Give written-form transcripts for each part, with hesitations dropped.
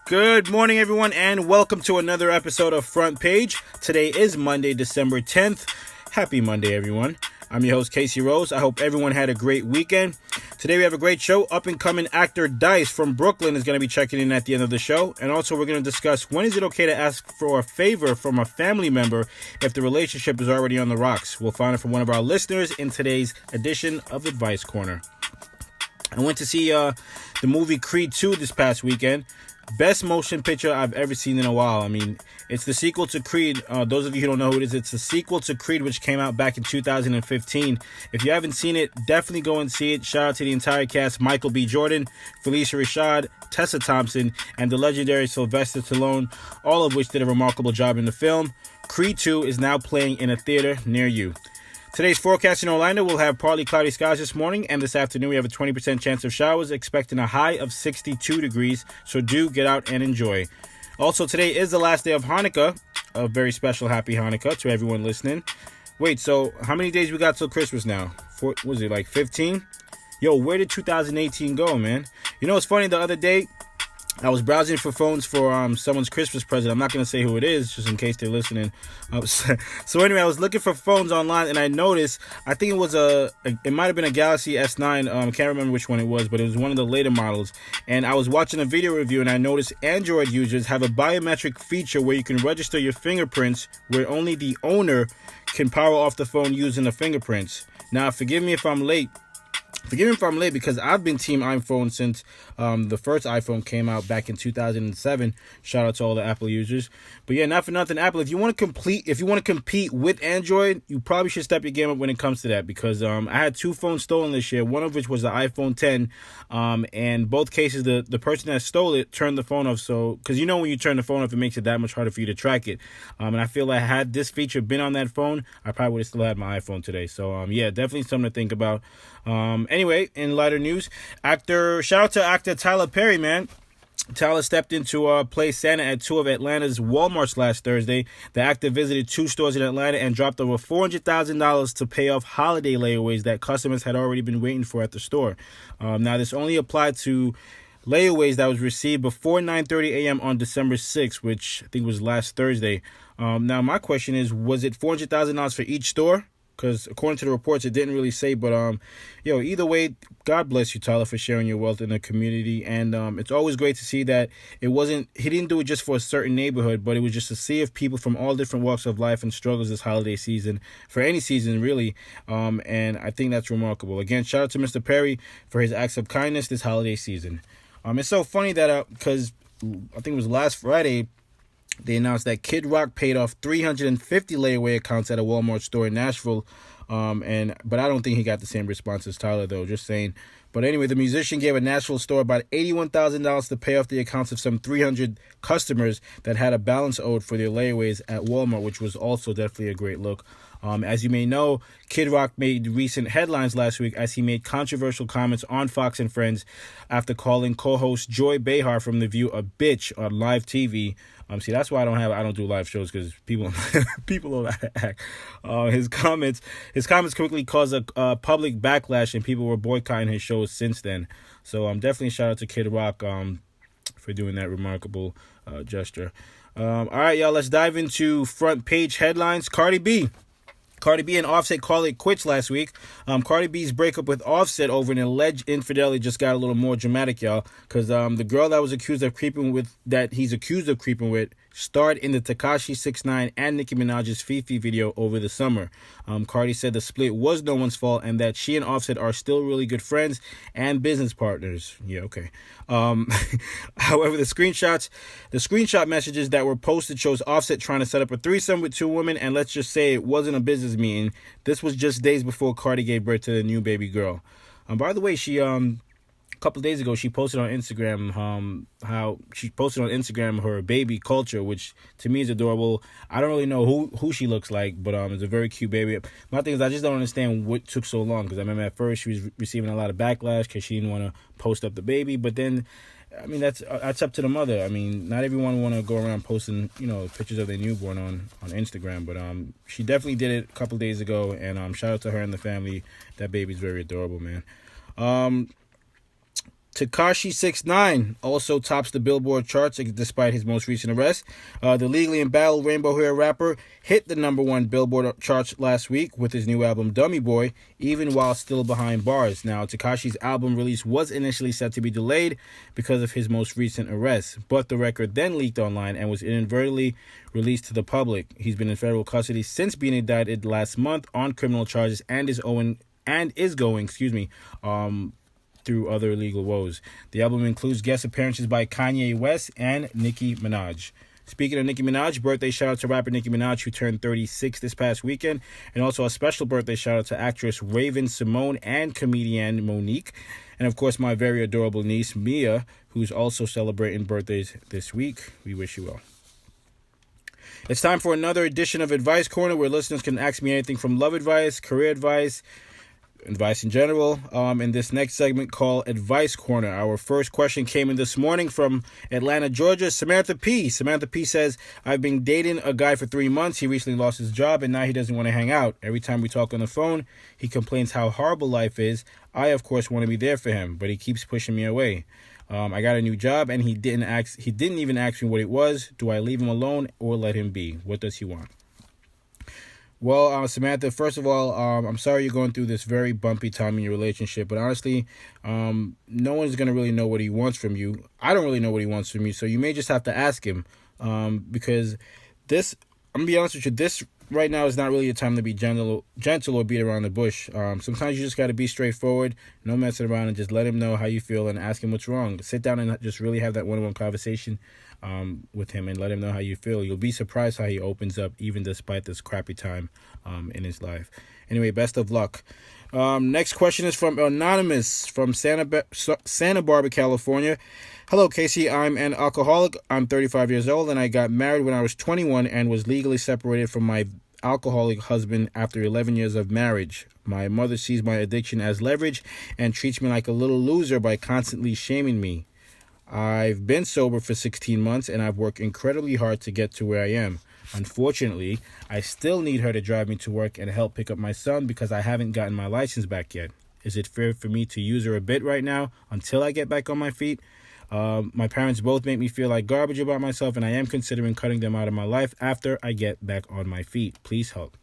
Good morning, everyone, and welcome to another episode of Front Page. Today is Monday, December 10th. Happy Monday, everyone. I'm your host, Casey Rose. I hope everyone had a great weekend. Today we have a great show. Up-and-coming actor Dice from Brooklyn is going to be checking in at the end of the show. And also we're going to discuss when is it okay to ask for a favor from a family member if the relationship is already on the rocks. We'll find it from one of our listeners in today's edition of Advice Corner. I went to see the movie Creed 2 this past weekend. Best motion picture I've ever seen in a while. I mean, it's the sequel to Creed. Those of you who don't know who it is, it's the sequel to Creed, which came out back in 2015. If you haven't seen it, definitely go and see it. Shout out to the entire cast: Michael B. Jordan, Felicia Rashad, Tessa Thompson, and the legendary Sylvester Stallone, all of which did a remarkable job in the film. Creed 2 is now playing in a theater near you. Today's forecast in Orlando will have partly cloudy skies this morning, and this afternoon we have a 20% chance of showers, expecting a high of 62 degrees, so do get out and enjoy. Also, today is the last day of Hanukkah. A very special happy Hanukkah to everyone listening. Wait, so how many days we got till Christmas now? Was it like 15? Yo, where did 2018 go, man? You know, it's funny, the other day I was browsing for phones for someone's Christmas present. I'm not going to say who it is, just in case they're listening. So anyway, I was looking for phones online, and I noticed, I think it was it might have been a Galaxy S9. Can't remember which one it was, but it was one of the later models. And I was watching a video review, and I noticed Android users have a biometric feature where you can register your fingerprints, where only the owner can power off the phone using the fingerprints. Now, forgive me if I'm late. Because I've been Team iPhone since the first iPhone came out back in 2007. Shout out to all the Apple users. But yeah, not for nothing, Apple. If you want to compete with Android, you probably should step your game up when it comes to that. Because I had two phones stolen this year. One of which was the iPhone 10. And both cases, the person that stole it turned the phone off. So, because you know when you turn the phone off, it makes it that much harder for you to track it. And I feel like had this feature been on that phone, I probably would have still had my iPhone today. So yeah, definitely something to think about. Anyway, in lighter news, shout out to actor Tyler Perry, man. Tyler stepped into play Santa at two of Atlanta's Walmarts last Thursday. The actor visited two stores in Atlanta and dropped over $400,000 to pay off holiday layaways that customers had already been waiting for at the store. Now, this only applied to layaways that was received before 9:30 a.m. on December 6th, which I think was last Thursday. Now, my question is, was it $400,000 for each store? Because according to the reports, it didn't really say. But, either way, God bless you, Tyler, for sharing your wealth in the community. And it's always great to see that he didn't do it just for a certain neighborhood, but it was just a sea of people from all different walks of life and struggles this holiday season, for any season, really. And I think that's remarkable. Again, shout out to Mr. Perry for his acts of kindness this holiday season. It's so funny that, because I think it was last Friday, they announced that Kid Rock paid off 350 layaway accounts at a Walmart store in Nashville. But I don't think he got the same response as Tyler, though, just saying. But anyway, the musician gave a Nashville store about $81,000 to pay off the accounts of some 300 customers that had a balance owed for their layaways at Walmart, which was also definitely a great look. As you may know, Kid Rock made recent headlines last week as he made controversial comments on Fox and Friends after calling co-host Joy Behar from The View a bitch on live TV. See, that's why I don't do live shows, because people don't act. His comments quickly caused a public backlash, and people were boycotting his shows since then. So definitely shout out to Kid Rock for doing that remarkable gesture. All right, y'all, let's dive into front page headlines. Cardi B and Offset called it quits last week. Cardi B's breakup with Offset over an alleged infidelity just got a little more dramatic, y'all, because the girl that he's accused of creeping with starred in the Tekashi 6ix9ine and Nicki Minaj's Fifi video over the summer. Cardi said the split was no one's fault and that she and Offset are still really good friends and business partners. Yeah, okay. However, the screenshot messages that were posted shows Offset trying to set up a threesome with two women, and let's just say it wasn't a business meeting. This was just days before Cardi gave birth to the new baby girl. By the way, she a couple of days ago, she posted on Instagram her baby Culture, which to me is adorable. I don't really know who she looks like, but it's a very cute baby. My thing is, I just don't understand what took so long, because I remember at first she was receiving a lot of backlash because she didn't want to post up the baby, but then, I mean, that's up to the mother. I mean, not everyone want to go around posting, pictures of their newborn on Instagram, but she definitely did it a couple of days ago, and shout out to her and the family. That baby's very adorable, man. Tekashi 6ix9ine also tops the Billboard charts despite his most recent arrest. The legally embattled rainbow hair rapper hit the #1 Billboard charts last week with his new album Dummy Boy, even while still behind bars. Now, Tekashi's album release was initially set to be delayed because of his most recent arrest, but the record then leaked online and was inadvertently released to the public. He's been in federal custody since being indicted last month on criminal charges and is going through other legal woes. The album includes guest appearances by Kanye West and Nicki Minaj. Speaking of Nicki Minaj, birthday shout out to rapper Nicki Minaj, who turned 36 this past weekend, and also a special birthday shout out to actress Raven Simone and comedian Monique, and of course my very adorable niece Mia, who's also celebrating birthdays this week. We wish you well. It's time for another edition of Advice Corner, where listeners can ask me anything from love advice, career advice in general. In this next segment called Advice Corner, our first question came in this morning from Atlanta, Georgia. Samantha P. Samantha P says, I've been dating a guy for 3 months. He recently lost his job and now he doesn't want to hang out. Every time we talk on the phone, he complains how horrible life is. I, of course, want to be there for him, but he keeps pushing me away. I got a new job and he didn't even ask me what it was. Do I leave him alone or let him be? What does he want? Well, Samantha, first of all, I'm sorry you're going through this very bumpy time in your relationship, but honestly, no one's going to really know what he wants from you. I don't really know what he wants from you, so you may just have to ask him, because this, I'm going to be honest with you, this right now is not really a time to be gentle or beat around the bush. Sometimes you just got to be straightforward, no messing around, and just let him know how you feel and ask him what's wrong. Sit down and just really have that one-on-one conversation with him and let him know how you feel. You'll be surprised how he opens up even despite this crappy time in his life. Anyway, best of luck. Next question is from Anonymous from Santa Barbara, California. Hello, Casey. I'm an alcoholic. I'm 35 years old and I got married when I was 21 and was legally separated from my alcoholic husband after 11 years of marriage. My mother sees my addiction as leverage and treats me like a little loser by constantly shaming me. I've been sober for 16 months and I've worked incredibly hard to get to where I am. Unfortunately, I still need her to drive me to work and help pick up my son because I haven't gotten my license back yet. Is it fair for me to use her a bit right now until I get back on my feet? My parents both make me feel like garbage about myself and I am considering cutting them out of my life after I get back on my feet. Please help.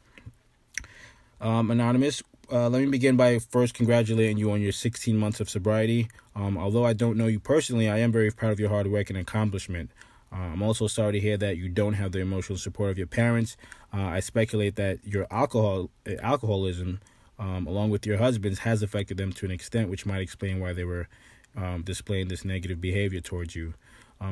Anonymous, let me begin by first congratulating you on your 16 months of sobriety. Although I don't know you personally, I am very proud of your hard work and accomplishment. I'm also sorry to hear that you don't have the emotional support of your parents. I speculate that your alcoholism, along with your husband's, has affected them to an extent which might explain why they were displaying this negative behavior towards you.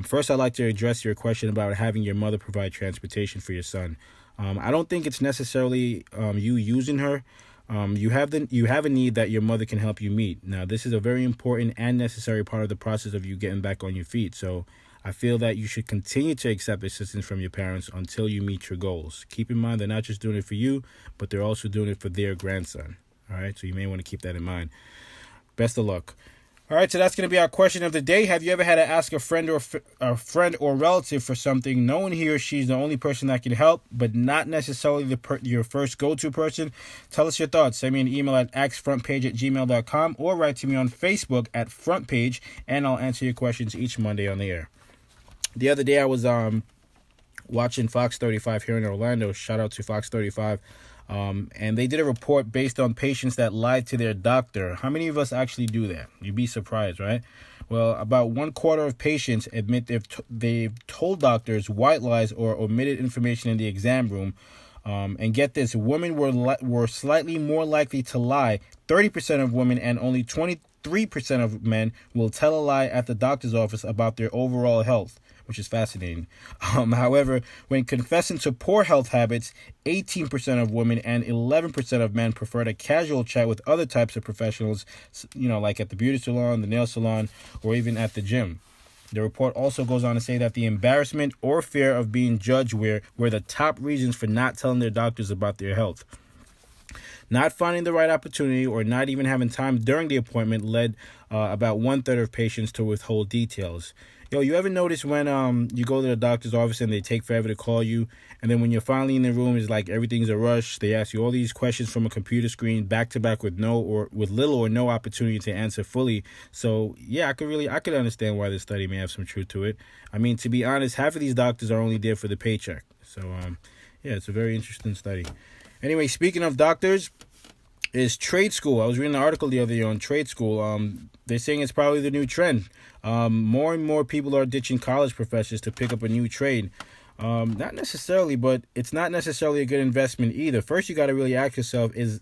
First, I'd like to address your question about having your mother provide transportation for your son. I don't think it's necessarily you using her. You have a need that your mother can help you meet. Now, this is a very important and necessary part of the process of you getting back on your feet. So I feel that you should continue to accept assistance from your parents until you meet your goals. Keep in mind, they're not just doing it for you, but they're also doing it for their grandson. All right, so you may want to keep that in mind. Best of luck. All right, so that's going to be our question of the day. Have you ever had to ask a friend or relative for something, knowing he or she's the only person that can help, but not necessarily your first go-to person? Tell us your thoughts. Send me an email at axfrontpage@gmail.com or write to me on Facebook at Front Page, and I'll answer your questions each Monday on the air. The other day I was watching Fox 35 here in Orlando. Shout out to Fox 35. And they did a report based on patients that lied to their doctor. How many of us actually do that? You'd be surprised, right? Well, about 1/4 of patients admit they've told doctors white lies or omitted information in the exam room. And get this, women were slightly more likely to lie. 30% of women and only 23% of men will tell a lie at the doctor's office about their overall health, which is fascinating. However, when confessing to poor health habits, 18% of women and 11% of men prefer to casual chat with other types of professionals, like at the beauty salon, the nail salon, or even at the gym. The report also goes on to say that the embarrassment or fear of being judged were the top reasons for not telling their doctors about their health. Not finding the right opportunity or not even having time during the appointment led about 1/3 of patients to withhold details. Yo, you ever notice when you go to the doctor's office and they take forever to call you, and then when you're finally in the room, it's like everything's a rush. They ask you all these questions from a computer screen, back to back, with little or no opportunity to answer fully. So yeah, I could understand why this study may have some truth to it. I mean, to be honest, half of these doctors are only there for the paycheck. So yeah, it's a very interesting study. Anyway, speaking of doctors, is trade school. I was reading an article the other day on trade school. They're saying it's probably the new trend. More and more people are ditching college professors to pick up a new trade. Not necessarily, but it's not necessarily a good investment either. First, you got to really ask yourself, is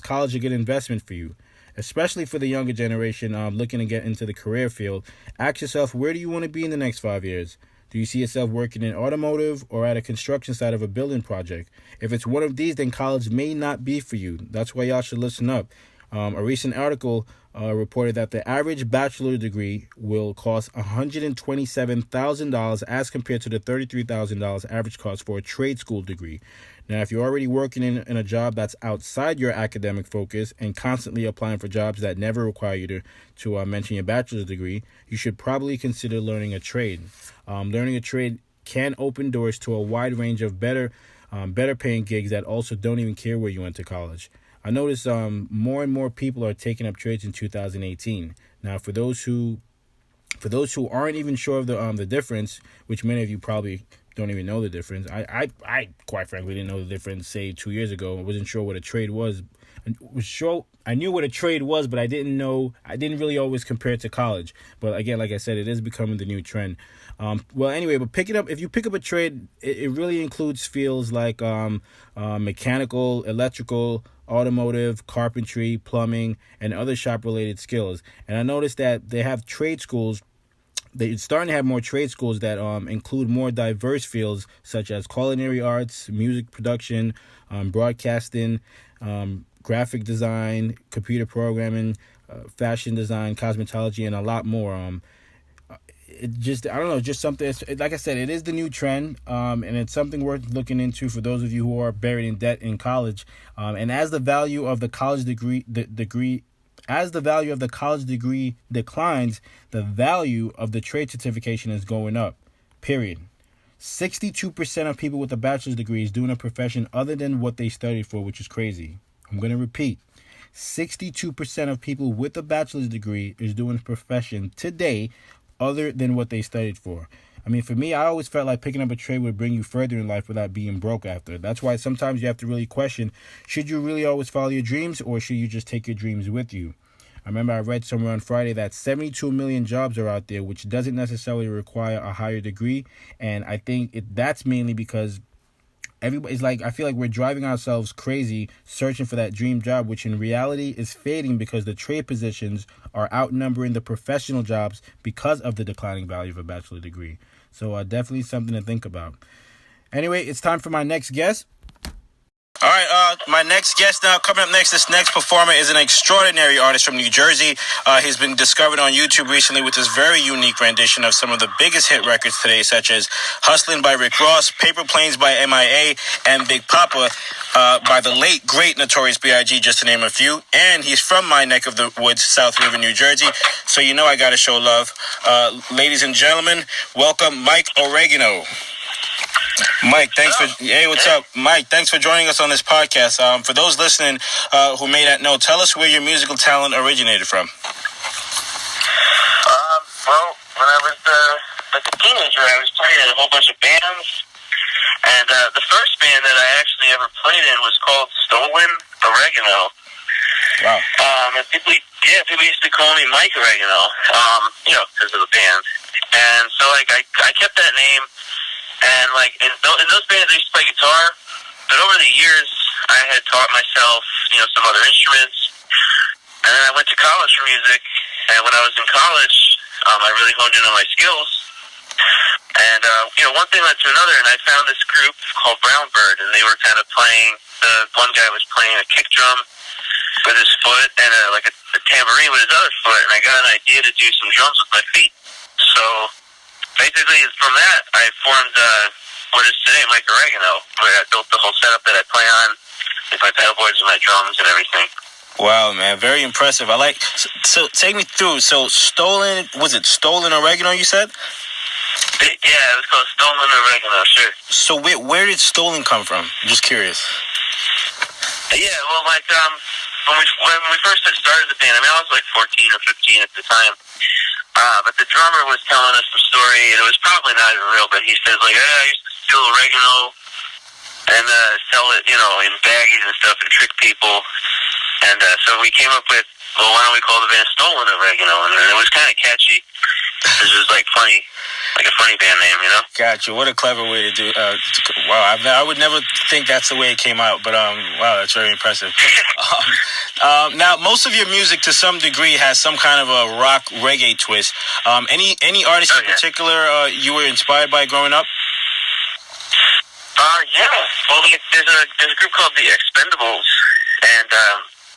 college a good investment for you? Especially for the younger generation looking to get into the career field. Ask yourself, where do you want to be in the next 5 years? Do you see yourself working in automotive or at a construction site of a building project? If it's one of these, then college may not be for you. That's why y'all should listen up. A recent article reported that the average bachelor degree will cost $127,000 as compared to the $33,000 average cost for a trade school degree. Now, if you're already working in a job that's outside your academic focus and constantly applying for jobs that never require you to mention your bachelor's degree, you should probably consider learning a trade. Learning a trade can open doors to a wide range of better paying gigs that also don't even care where you went to college. I notice more and more people are taking up trades in 2018. Now, for those who aren't even sure of the difference, which many of you probably don't even know the difference. I quite frankly didn't know the difference, say 2 years ago. I wasn't sure what a trade was. I knew what a trade was, but I didn't really always compare it to college. But again, like I said, it is becoming the new trend. Well, anyway, but if you pick up a trade, it really includes fields like mechanical, electrical, automotive, carpentry, plumbing, and other shop-related skills. And I noticed that they have trade schools. They're starting to have more trade schools that include more diverse fields such as culinary arts, music production, broadcasting, graphic design, computer programming, fashion design, cosmetology, and a lot more. Just something. Like I said, it is the new trend, and it's something worth looking into for those of you who are buried in debt in college. And as the value of the college degree declines, the value of the trade certification is going up. Period. 62% of people with a bachelor's degree is doing a profession other than what they studied for, which is crazy. I'm going to repeat. 62% of people with a bachelor's degree is doing a profession today other than what they studied for. I mean, for me, I always felt like picking up a trade would bring you further in life without being broke after. That's why sometimes you have to really question, should you really always follow your dreams, or should you just take your dreams with you? I remember I read somewhere on Friday that 72 million jobs are out there, which doesn't necessarily require a higher degree. And I think that's mainly because everybody's like, I feel like we're driving ourselves crazy searching for that dream job, which in reality is fading because the trade positions are outnumbering the professional jobs because of the declining value of a bachelor degree. So definitely something to think about. Anyway, it's time for my next guest. All right, my next guest now, coming up next, this next performer is an extraordinary artist from New Jersey. He's been discovered on YouTube recently with his very unique rendition of some of the biggest hit records today, such as Hustlin' by Rick Ross, Paper Planes by MIA, and Big Papa by the late, great Notorious B.I.G., just to name a few. And he's from my neck of the woods, South River, New Jersey, so you know I gotta show love. Ladies and gentlemen, welcome Mike Oregano. Mike, what's up? Mike, thanks for joining us on this podcast. For those listening who may not know, tell us where your musical talent originated from. Well, when I was like a teenager, I was playing in a whole bunch of bands, and the first band that I actually ever played in was called Stolen Oregano. Wow. And people used to call me Mike Oregano, because of the band. And so, like, I kept that name. And, like, in those bands, I used to play guitar. But over the years, I had taught myself, some other instruments. And then I went to college for music. And when I was in college, I really honed in on my skills. And, one thing led to another. And I found this group called Brown Bird. And they were kind of playing, the one guy was playing a kick drum with his foot and a tambourine with his other foot. And I got an idea to do some drums with my feet. So basically, from that, I formed what is today Mike Oregano, where I built the whole setup that I play on with my pedal boards and my drums and everything. Wow, man, very impressive. So take me through. So was it Stolen Oregano? You said. Yeah, it was called Stolen Oregano. Sure. So where did Stolen come from? I'm just curious. Yeah, well, like when we first started the band, I mean, I was like 14 or 15 at the time. But the drummer was telling us some story, and it was probably not even real. But he says like, I used to steal oregano and sell it, in baggies and stuff, and trick people. And so we came up with, well, why don't we call the band Stolen Oregano? And it was kind of catchy. This was like funny. Like a funny band name, Gotcha. What a clever way to do. Wow, I would never think that's the way it came out, but wow, that's very impressive. Now, most of your music, to some degree, has some kind of a rock reggae twist. Any artist in particular you were inspired by growing up? Yeah. Well, there's a group called the Expendables, and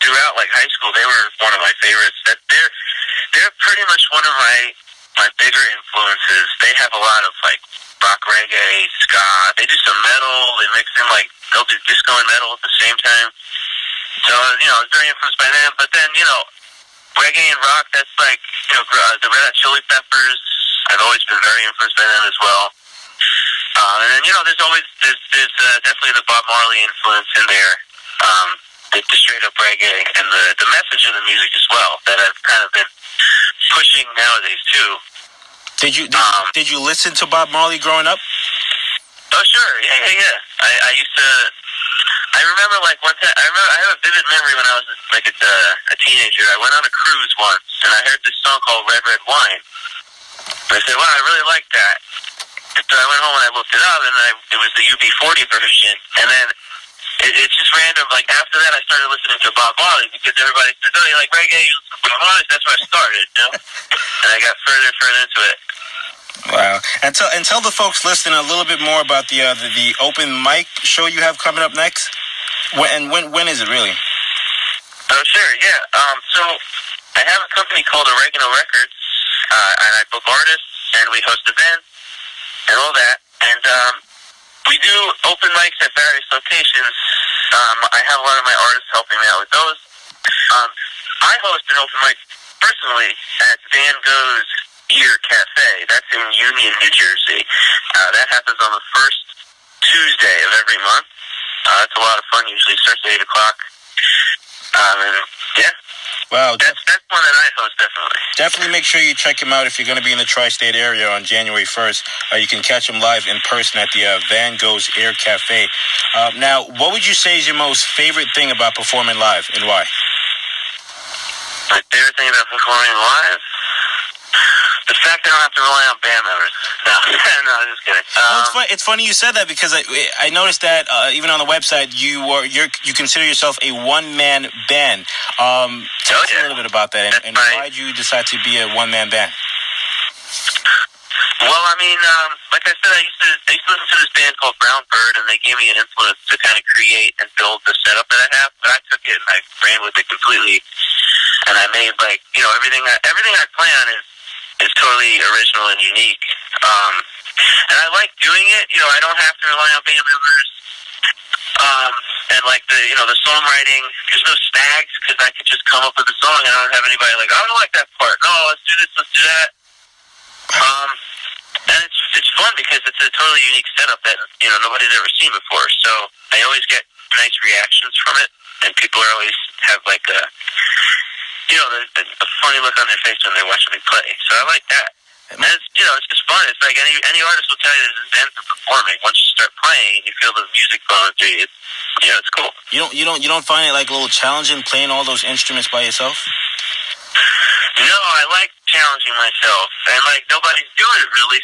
throughout like high school, they were one of my favorites. They're pretty much one of my bigger influences. They have a lot of like rock reggae, ska. They do some metal. They mix in they'll do disco and metal at the same time. So I was very influenced by them. But then reggae and rock. That's like the Red Hot Chili Peppers. I've always been very influenced by them as well. And then there's definitely the Bob Marley influence in there. The straight up reggae and the message of the music as well that I've kind of been pushing nowadays too. Did you listen to Bob Marley growing up? Oh sure, yeah. I used to. I remember like one time. I have a vivid memory when I was like a teenager. I went on a cruise once and I heard this song called Red Red Wine. And I said, wow, I really like that. And so I went home and I looked it up, and it was the UB40 version. And then it's just random. Like after that, I started listening to Bob Marley because everybody said, "Oh, you like reggae? You listen to Bob Marley?" That's where I started, And I got further and further into it. Wow! And tell the folks listening a little bit more about the open mic show you have coming up next. When is it really? Oh, sure, yeah. So I have a company called Oregano Records, and I book artists, and we host events and all that, and we do open mics at various locations. I have a lot of my artists helping me out with those. I host an open mic personally at Van Gogh's Ear Cafe. That's in Union, New Jersey. That happens on the first Tuesday of every month. It's a lot of fun. Usually starts at 8 o'clock. And yeah. Wow. That's one that I host, definitely. Definitely make sure you check him out if you're going to be in the tri-state area on January 1st. You can catch him live in person at the Van Gogh's Air Cafe. Now, what would you say is your most favorite thing about performing live, and why? My favorite thing about performing live? The fact that I don't have to rely on band members. No, no, I'm just kidding. Well, it's funny you said that because I noticed that even on the website you consider yourself a one-man band. Tell us a little bit about that, and why did you decide to be a one-man band? Well, I mean, like I said, I used to listen to this band called Brown Bird, and they gave me an influence to kind of create and build the setup that I have. But I took it and I ran with it completely, and I made everything I plan is totally original and unique. And I like doing it. I don't have to rely on band members. And the songwriting, there's no snags because I can just come up with a song and I don't have anybody like, I don't like that part. No, let's do this, let's do that. And it's fun because it's a totally unique setup that nobody's ever seen before. So I always get nice reactions from it, and people always have a funny look on their face when they're watching me play. So I like that. And it's just fun. It's like any artist will tell you there's an end to performing. Once you start playing, you feel the music flowing through you. It's cool. You don't find it like a little challenging playing all those instruments by yourself? No, I like challenging myself, and nobody's doing it really.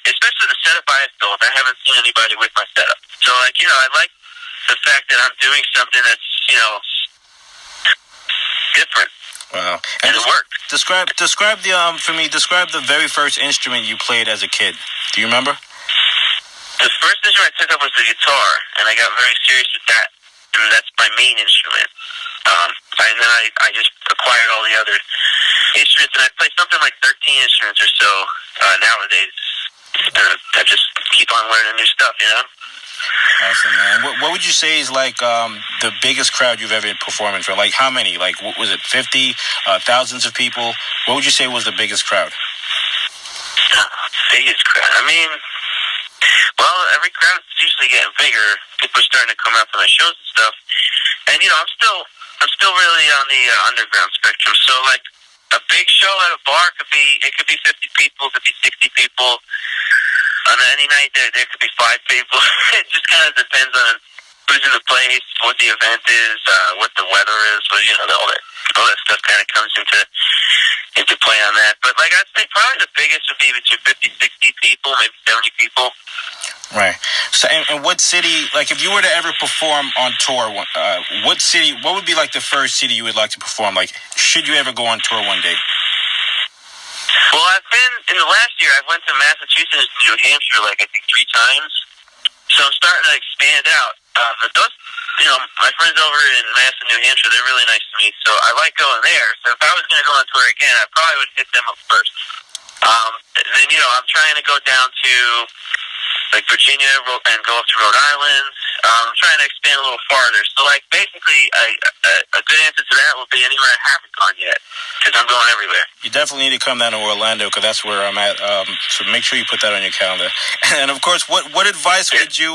Especially the setup I built. I haven't seen anybody with my setup. So I like the fact that I'm doing something that's different. Wow. And it worked. Describe the very first instrument you played as a kid. Do you remember? The first instrument I took up was the guitar, and I got very serious with that. And that's my main instrument. And then I just acquired all the other instruments, and I play something like 13 instruments or so nowadays. And I just keep on learning new stuff, Awesome, man. What would you say is like the biggest crowd you've ever performed in front? Like how many? Like what was it? 50, thousands of people? What would you say was the biggest crowd? Biggest crowd. I mean, well, every crowd's usually getting bigger. People are starting to come out to my shows and stuff. And I'm still really on the underground spectrum. So like a big show at a bar could be 50 people, could be 60 people. On any night there could be 5 people. It just kind of depends on who's in the place, what the event is, what the weather is. But all that stuff kind of comes into play on that. But like I'd say, probably the biggest would be between 50, 60 people, maybe 70 people. Right. So, and what city? Like, if you were to ever perform on tour, what city? What would be like the first city you would like to perform? Like, should you ever go on tour one day? Well, I've been in the last year. I went to Massachusetts and New Hampshire like I think 3 times. So I'm starting to expand out. But those, my friends over in Mass and New Hampshire, they're really nice to me. So I like going there. So if I was going to go on tour again, I probably would hit them up first. Then I'm trying to go down to like Virginia and go up to Rhode Island. I'm trying to expand a little farther. So like basically, a good answer to that would be anywhere I haven't gone yet, because I'm going everywhere. You definitely need to come down to Orlando, because that's where I'm at. So make sure you put that on your calendar. And of course, what advice would you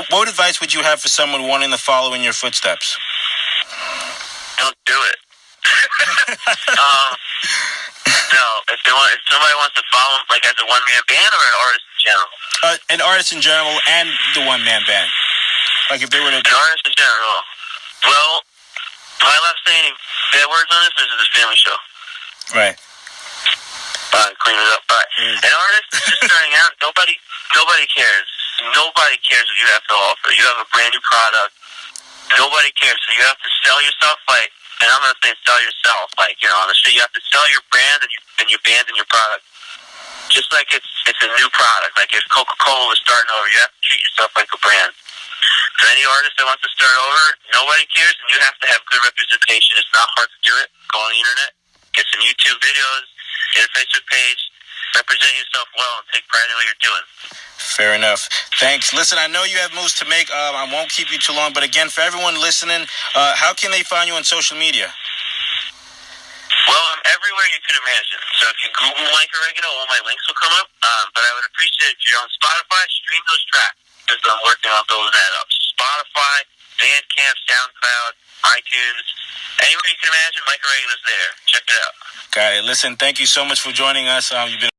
what advice would you have for someone wanting to follow in your footsteps? Don't do it. No, if somebody wants to follow them, like as a one-man band or an artist in general? An artist in general and the one-man band. Like if they were to... An artist in general. Well, do I left saying any bad words on this, or is it a family show? Right. Clean it up. All right. An artist just starting out, nobody cares. Nobody cares what you have to offer. You have a brand new product. Nobody cares. So you have to sell yourself like, and I'm going to say sell yourself, like, on the street. You have to sell your brand and your band and your product. Just like it's a new product. Like if Coca-Cola was starting over, you have to treat yourself like a brand. For any artist that wants to start over, nobody cares, and you have to have good representation. It's not hard to do it. Go on the internet, get some YouTube videos, get a Facebook page, represent yourself well, and take pride in what you're doing. Fair enough. Thanks. Listen, I know you have moves to make. I won't keep you too long, but again, for everyone listening, how can they find you on social media? Well, I'm everywhere you could imagine. So if you Google Mike Oregano, all my links will come up. But I would appreciate if you're on Spotify, stream those tracks, because I'm working on building that up. Spotify, Bandcamp, SoundCloud, iTunes, anywhere you can imagine, Mike Oregano's there. Check it out. Got it. Listen, thank you so much for joining us. You've been